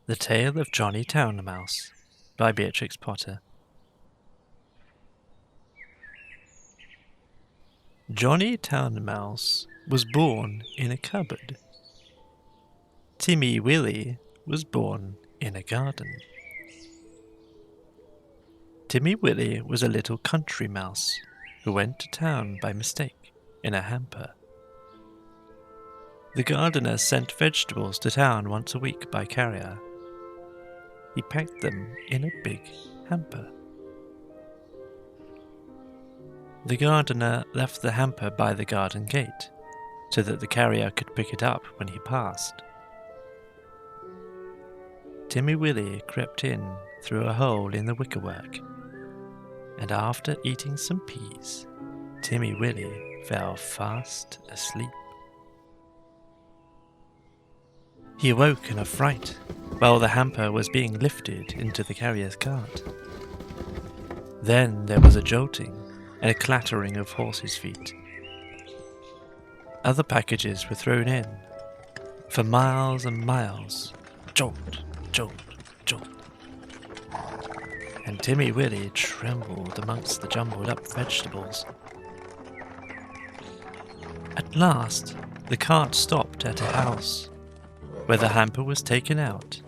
The Tale of Johnny Townmouse by Beatrix Potter. Johnny Townmouse was born in a cupboard. Timmy Willie was born in a garden. Timmy Willie was a little country mouse who went to town by mistake in a hamper. The gardener sent vegetables to town once a week by carrier. He packed them in a big hamper. The gardener left the hamper by the garden gate so that the carrier could pick it up when he passed. Timmy Willie crept in through a hole in the wickerwork, and after eating some peas, Timmy Willie fell fast asleep. He awoke in a fright while the hamper was being lifted into the carrier's cart. Then there was a jolting and a clattering of horses' feet. Other packages were thrown in. For miles and miles, jolt, jolt, jolt. And Timmy Willie trembled amongst the jumbled up vegetables. At last, the cart stopped at a house, where the hamper was taken out,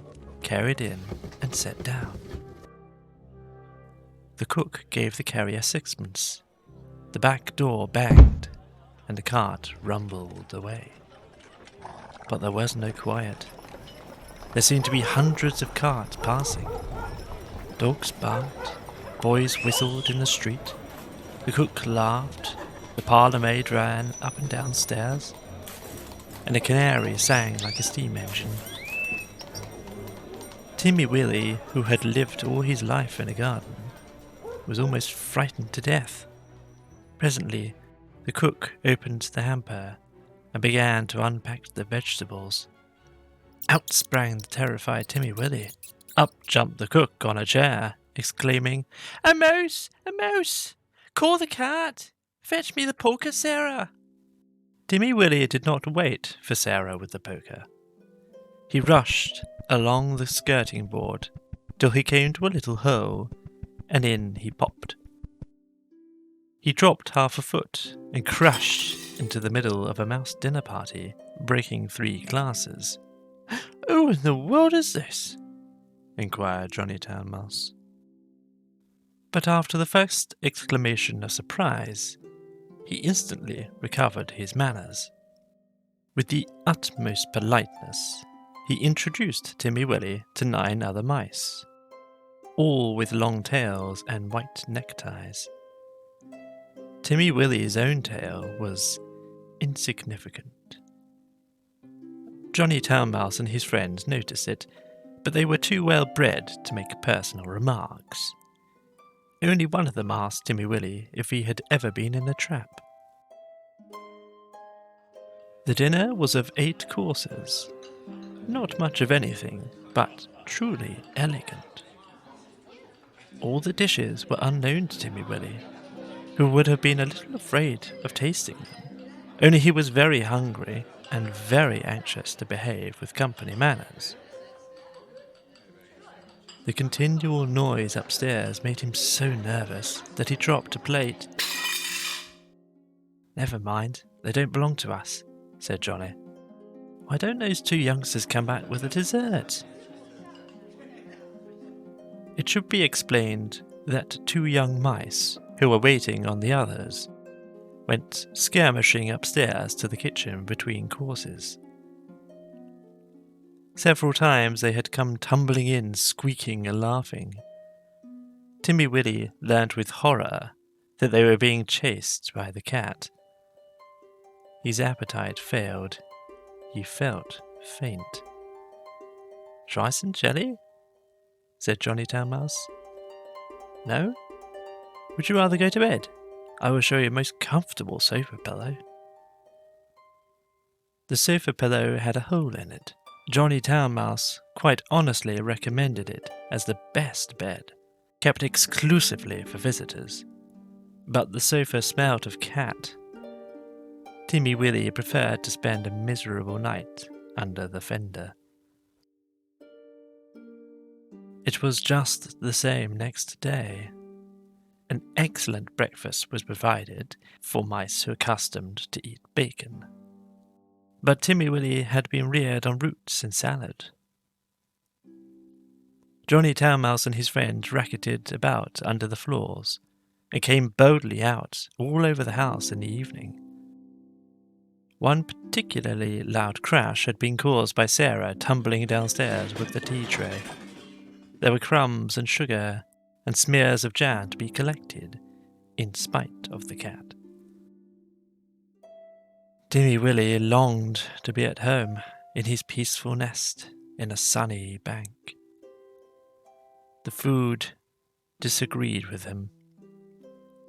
carried in, and set down. The cook gave the carrier sixpence. The back door banged, and the cart rumbled away. But there was no quiet. There seemed to be hundreds of carts passing. Dogs barked, boys whistled in the street, the cook laughed, the parlour-maid ran up and down stairs, and a canary sang like a steam engine. Timmy Willie, who had lived all his life in a garden, was almost frightened to death. Presently, the cook opened the hamper and began to unpack the vegetables. Out sprang the terrified Timmy Willie. Up jumped the cook on a chair, exclaiming, "A mouse! A mouse! Call the cat! Fetch me the poker, Sarah!" Timmy Willie did not wait for Sarah with the poker. He rushed along the skirting board till he came to a little hole, and in he popped. He dropped half a foot and crashed into the middle of a mouse dinner party, breaking 3 glasses. "Who in the world is this?" inquired Johnny Townmouse. But after the first exclamation of surprise, he instantly recovered his manners. With the utmost politeness, he introduced Timmy Willie to 9 other mice, all with long tails and white neckties. Timmy Willie's own tail was insignificant. Johnny Townmouse and his friends noticed it, but they were too well bred to make personal remarks. Only one of them asked Timmy Willie if he had ever been in a trap. The dinner was of 8 courses, not much of anything, but truly elegant. All the dishes were unknown to Timmy Willie, who would have been a little afraid of tasting them, only he was very hungry and very anxious to behave with company manners. The continual noise upstairs made him so nervous that he dropped a plate. "Never mind, they don't belong to us," said Johnny. "Why don't those 2 youngsters come back with a dessert?" It should be explained that 2 young mice, who were waiting on the others, went skirmishing upstairs to the kitchen between courses. Several times they had come tumbling in, squeaking and laughing. Timmy Willie learnt with horror that they were being chased by the cat. His appetite failed. He felt faint. "Try some jelly?" said Johnny Townmouse. "No? Would you rather go to bed? I will show you a most comfortable sofa pillow." The sofa pillow had a hole in it. Johnny Townmouse quite honestly recommended it as the best bed, kept exclusively for visitors. But the sofa smelt of cat. Timmy Willie preferred to spend a miserable night under the fender. It was just the same next day. An excellent breakfast was provided for mice who were accustomed to eat bacon. But Timmy Willie had been reared on roots and salad. Johnny Town Mouse and his friends racketed about under the floors and came boldly out all over the house in the evening. One particularly loud crash had been caused by Sarah tumbling downstairs with the tea tray. There were crumbs and sugar and smears of jam to be collected, in spite of the cat. Timmy Willie longed to be at home in his peaceful nest in a sunny bank. The food disagreed with him.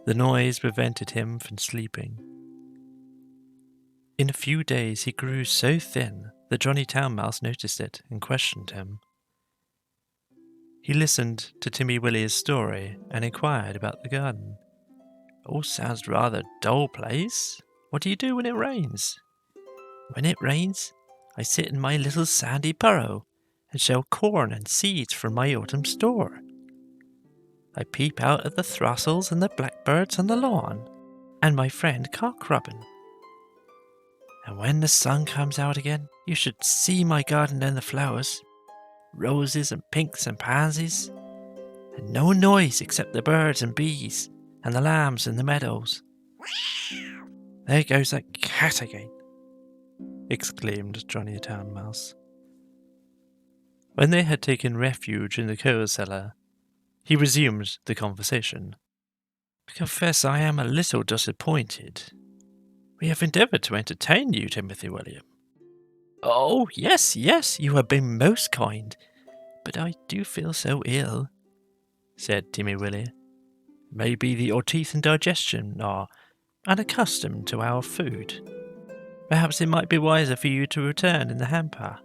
The noise prevented him from sleeping. In a few days he grew so thin that Johnny Town Mouse noticed it and questioned him. He listened to Timmy Willie's story and inquired about the garden. "All sounds rather dull place. What do you do when it rains?" "When it rains, I sit in my little sandy burrow and shell corn and seeds from my autumn store. I peep out at the throstles and the blackbirds on the lawn, and my friend Cock Robin. And when the sun comes out again, you should see my garden and the flowers. Roses and pinks and pansies, and no noise except the birds and bees and the lambs in the meadows." "There goes that cat again," exclaimed Johnny Town Mouse. When they had taken refuge in the coal cellar, he resumed the conversation. "I confess I am a little disappointed. We have endeavoured to entertain you, Timothy William." "Oh, yes, you have been most kind, but I do feel so ill," said Timmy Willie. "Maybe your teeth and digestion are unaccustomed to our food. Perhaps it might be wiser for you to return in the hamper."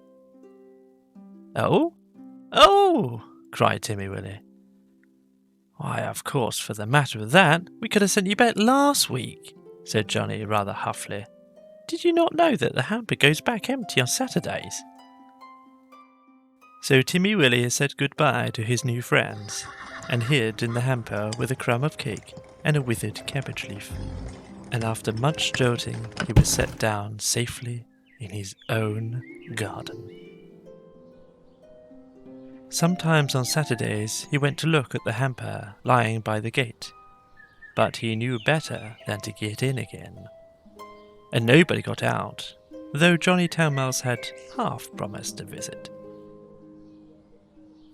Oh, cried Timmy Willie. "Why, of course, for the matter of that, we could have sent you back last week," said Johnny rather huffily. "Did you not know that the hamper goes back empty on Saturdays?" So Timmy Willie said goodbye to his new friends and hid in the hamper with a crumb of cake and a withered cabbage leaf. And after much jolting, he was set down safely in his own garden. Sometimes on Saturdays he went to look at the hamper lying by the gate, but he knew better than to get in again. And nobody got out, though Johnny Town Mouse had half promised to visit.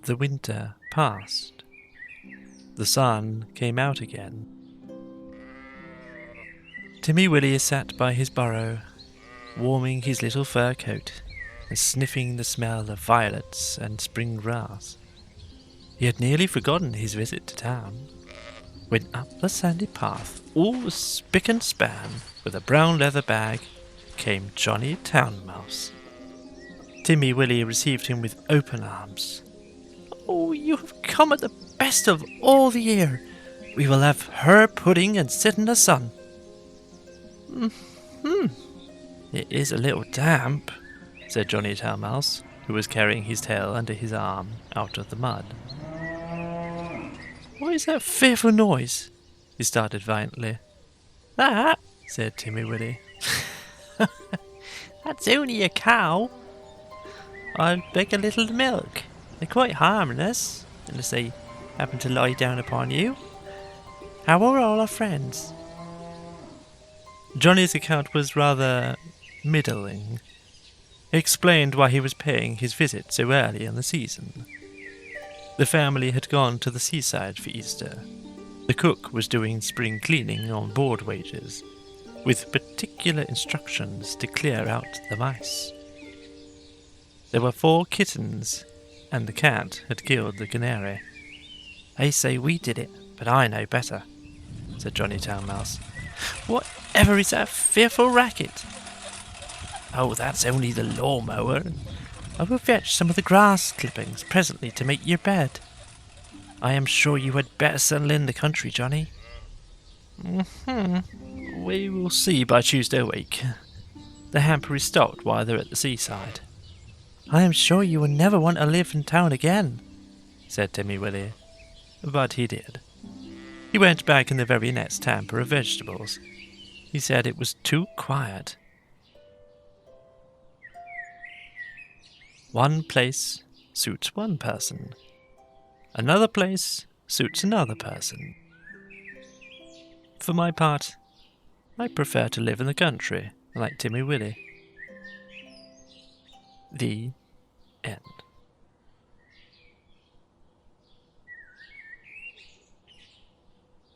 The winter passed. The sun came out again. Timmy Willie sat by his burrow, warming his little fur coat and sniffing the smell of violets and spring grass. He had nearly forgotten his visit to town, when up the sandy path, all spick and span, with a brown leather bag, came Johnny Town Mouse. Timmy Willie received him with open arms. "Oh, you have come at the best of all the year. We will have herb pudding and sit in the sun." "It is a little damp," said Johnny Town Mouse, who was carrying his tail under his arm out of the mud. "What is that fearful noise?" he started violently. "That," said Timmy Willie. "That's only a cow. I'll beg a little milk. They're quite harmless, unless they happen to lie down upon you. How are all our friends?" Johnny's account was rather middling. He explained why he was paying his visit so early in the season. The family had gone to the seaside for Easter. The cook was doing spring cleaning on board wages, with particular instructions to clear out the mice. There were 4 kittens, and the cat had killed the canary. "They say we did it, but I know better," said Johnny Town Mouse. "Whatever is that fearful racket?" "Oh, that's only the lawnmower. I will fetch some of the grass clippings presently to make your bed. I am sure you had better settle in the country, Johnny." "We will see by Tuesday week. The hamper is stocked while they're at the seaside." "I am sure you will never want to live in town again," said Timmy Willie. But he did. He went back in the very next hamper of vegetables. He said it was too quiet. One place suits one person. Another place suits another person. For my part, I prefer to live in the country, like Timmy Willie. The end.